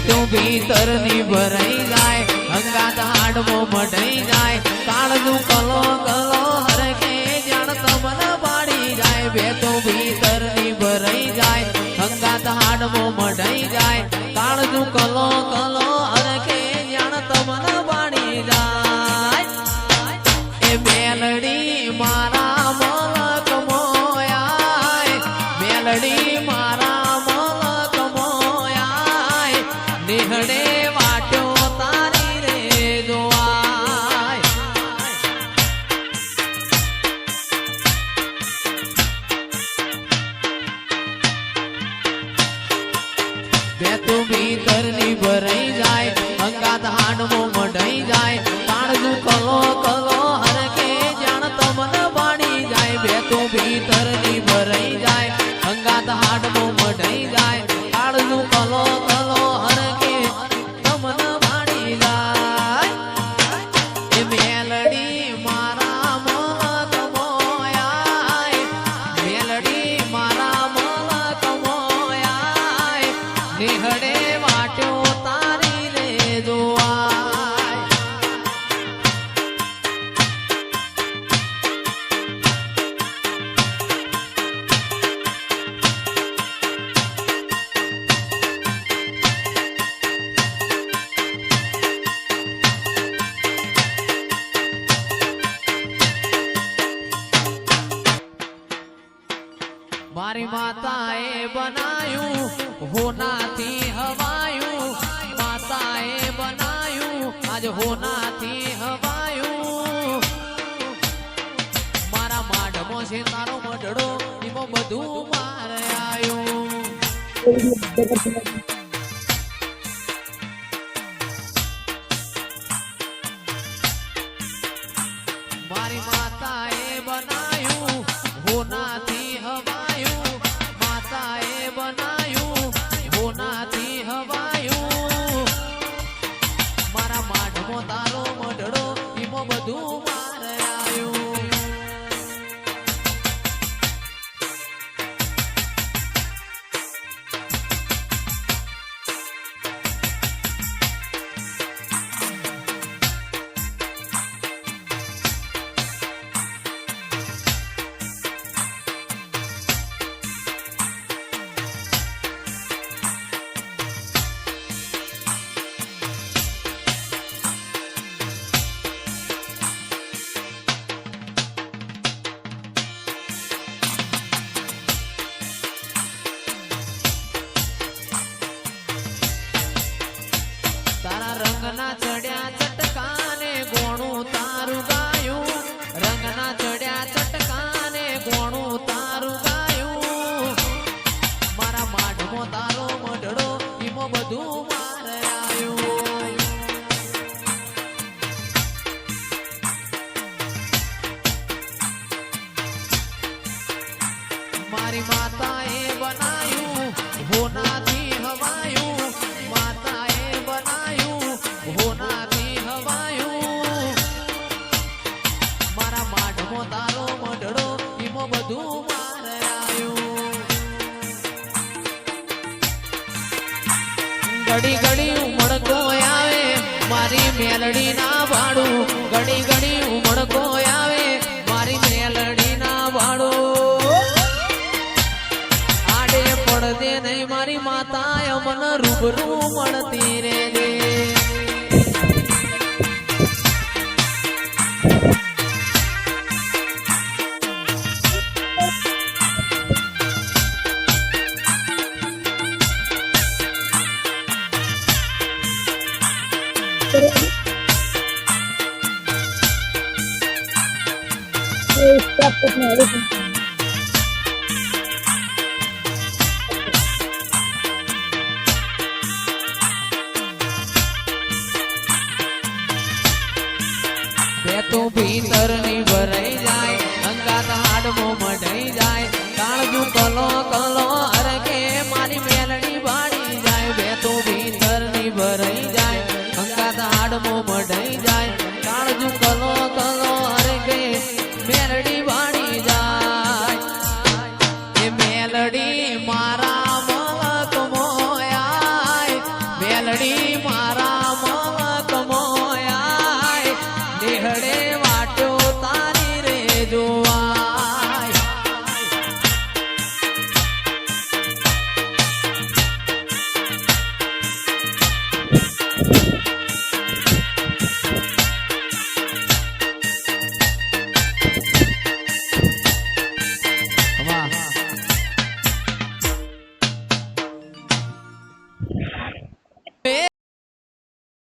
તું ભીતર ની ભરાઈ જાય અંગાત હાડમો મઢાઈ જાય કાળનું કલો કલો હરકે જાણ તમને પાડી જાય બે તું ભીતર ની ભરાઈ જાય અંગાત હાડમો મઢાઈ જાય કાળનું કલો કલો હરકે જાણ તમને પાડી જાય એ મેલડી મારા મલક મોયાય મેલડી મારા મલક મોયાય નિહળે વાટ્યો તારી રે જોવાય બે તું ભીતર ની ભરાઈ જાય અંગાત હાડમો મઢાઈ જાય કાળનું કલો કલો હરકે જાણ તમને બાણી જાય બે તું ભીતર ની ભરાઈ જાય અંગાત હાડમો મઢાઈ જાય કાળનું કલો કલો હરકે તમને બાણી જાય એ મેલડી મારા મલક મોયાય મેલડી મારા મલક મોયાય નિહળે વાટ્યો તારી રે જોવાય મારી માતાએ બનાયું હોનાથી હવાયું માતાએ બનાયું આજ હોનાથી હવાયું મારા માઢમો છે તારો મઢડો એમાં બધું મારે આવ્યું મારી માતાએ બનાયું હોનાથી હવાયું માતાએ બનાયું હોનાથી હવાયું મારા માઢમો તારો મઢડો એમાં બધું મારે આવ્યું તારા રંગના ચડ્યા ચટકાને ગોણું તારું ગાયું રંગના ચડ્યા ચટકાને ગોણું તારું ગાયું મારા માઢમો તારો મઢડો ઈમો બધું મારે આવ્યું મારી માતાએ બનાયું હોનાથી હવાયું માતાએ બનાયું હોનાથી હવાયું મારા માઢમો તારો મઢડો ઈમો બધું મારે આવ્યું ઘડી ઘડી ઉમળકો આવે મારી મેલડી ના ભાડું ઘડી ઘડી ઉમળકો આવે મારી મેલડી ના ભાડું આડે પડદે નહીં મારી માતા મને રૂબરૂ મળતી રે બે તું ભીતર